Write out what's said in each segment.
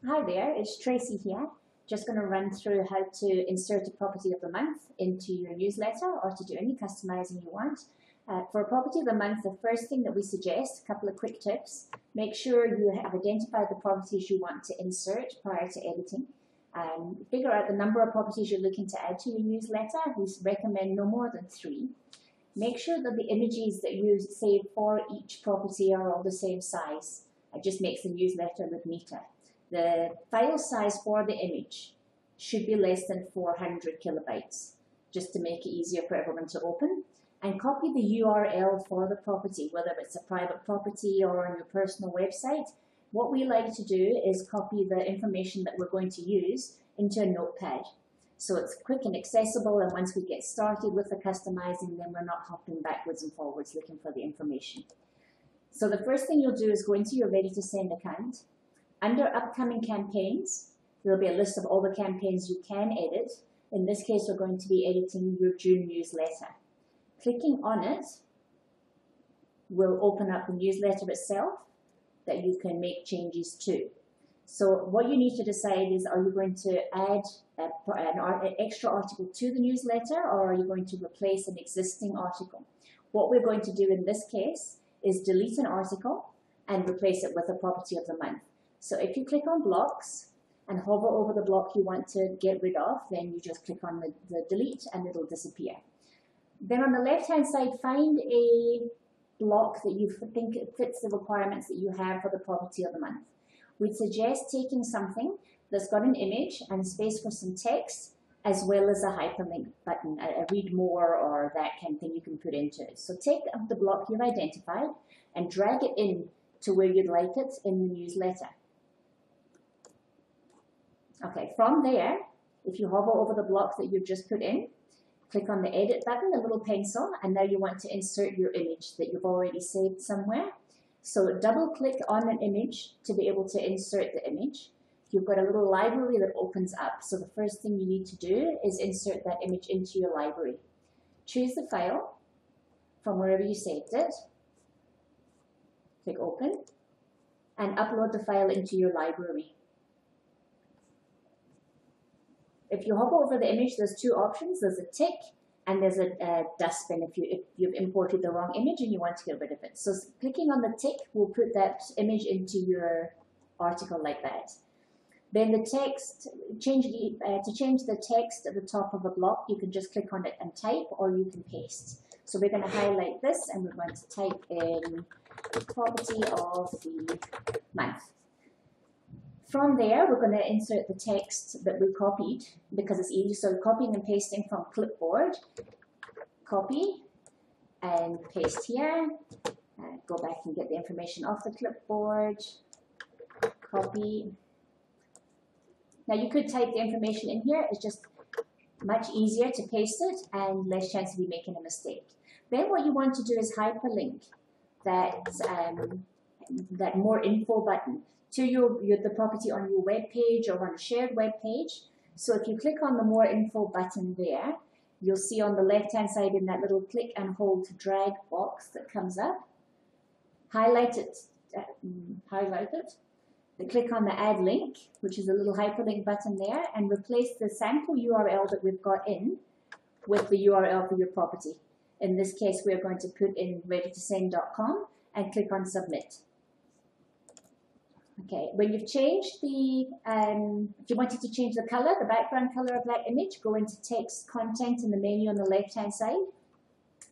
Hi there, it's Tracy here. Just going to run through how to insert a property of the month into your newsletter or to do any customizing you want. For a property of the month, the first thing that we suggest, a couple of quick tips, make sure you have identified the properties you want to insert prior to editing. Figure out the number of properties you're looking to add to your newsletter. We recommend no more than 3. Make sure that the images that you save for each property are all the same size. It just makes the newsletter look neater. The file size for the image should be less than 400 kilobytes, just to make it easier for everyone to open. And copy the URL for the property, whether it's a private property or on your personal website. What we like to do is copy the information that we're going to use into a notepad. So it's quick and accessible, and once we get started with the customizing, then we're not hopping backwards and forwards looking for the information. So the first thing you'll do is go into your Ready to Send account. Under upcoming campaigns, there'll be a list of all the campaigns you can edit. In this case, we're going to be editing your June newsletter. Clicking on it will open up the newsletter itself that you can make changes to. So what you need to decide is, are you going to add an extra article to the newsletter, or are you going to replace an existing article? What we're going to do in this case is delete an article and replace it with a property of the month. So if you click on blocks and hover over the block you want to get rid of, then you just click on the delete and it'll disappear. Then on the left-hand side, find a block that you think fits the requirements that you have for the property of the month. We'd suggest taking something that's got an image and space for some text, as well as a hyperlink button, a read more or that kind of thing you can put into it. So take the block you've identified and drag it in to where you'd like it in the newsletter. Okay, from there, if you hover over the block that you've just put in, click on the edit button, the little pencil, and now you want to insert your image that you've already saved somewhere. So double click on an image to be able to insert the image. You've got a little library that opens up. So the first thing you need to do is insert that image into your library. Choose the file from wherever you saved it. Click open and upload the file into your library. If you hover over the image, there's 2 options. There's a tick and there's a dustbin if you've imported the wrong image and you want to get rid of it. So clicking on the tick will put that image into your article like that. Then the text, to change the text at the top of a block, you can just click on it and type, or you can paste. So we're going to highlight this and we're going to type in property of the month. From there, we're going to insert the text that we copied because it's easy. So copying and pasting from clipboard, copy and paste here. Go back and get the information off the clipboard, copy. Now you could type the information in here. It's just much easier to paste it and less chance of you making a mistake. Then what you want to do is hyperlink that more info button to the property on your web page or on a shared web page. So if you click on the more info button there, you'll see on the left-hand side in that little click and hold to drag box that comes up, highlight it, then click on the add link, which is a little hyperlink button there, and replace the sample URL that we've got in with the URL for your property. In this case, we're going to put in readytosend.com and click on submit. Okay, when you've changed if you wanted to change the color, the background color of that image, go into text content in the menu on the left-hand side.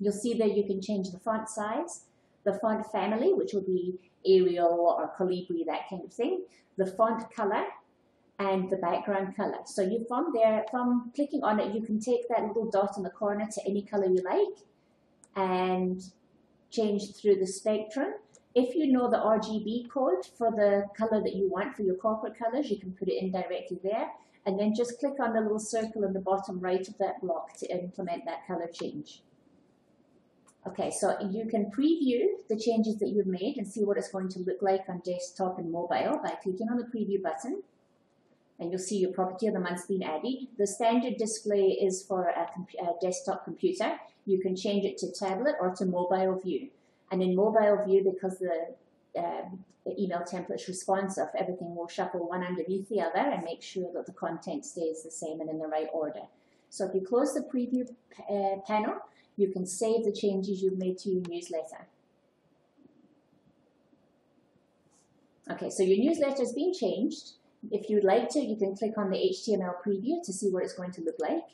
You'll see that you can change the font size, the font family, which will be Arial or Calibri, that kind of thing, the font color, and the background color. So from clicking on it, you can take that little dot in the corner to any color you like and change through the spectrum. If you know the RGB code for the color that you want for your corporate colors, you can put it in directly there, and then just click on the little circle in the bottom right of that block to implement that color change. Okay, so you can preview the changes that you've made and see what it's going to look like on desktop and mobile by clicking on the preview button, and you'll see your property of the month's been added. The standard display is for a desktop computer. You can change it to tablet or to mobile view. And in mobile view, because the the email template's responsive, everything will shuffle one underneath the other and make sure that the content stays the same and in the right order. So if you close the preview panel, you can save the changes you've made to your newsletter. Okay, so your newsletter has been changed. If you'd like to, you can click on the HTML preview to see what it's going to look like.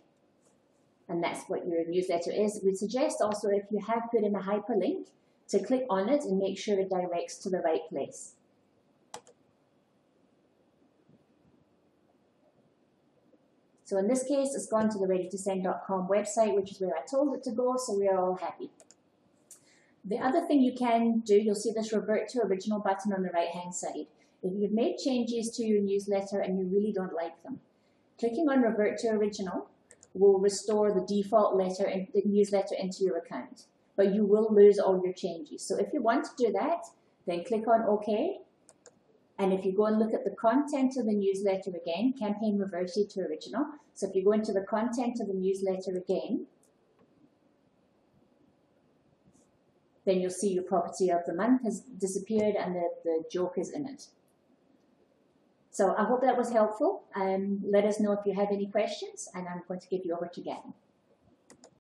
And that's what your newsletter is. We suggest also, if you have put in a hyperlink, to click on it and make sure it directs to the right place. So in this case, it's gone to the readytosend.com website, which is where I told it to go, so we are all happy. The other thing you can do, you'll see this revert to original button on the right-hand side. If you've made changes to your newsletter and you really don't like them, clicking on revert to original will restore the default newsletter into your account, but you will lose all your changes. So if you want to do that, then click on OK. And if you go and look at the content of the newsletter again, campaign reverted to original. So if you go into the content of the newsletter again, then you'll see your property of the month has disappeared and the joke is in it. So I hope that was helpful. Let us know if you have any questions, and I'm going to give you over to Gavin.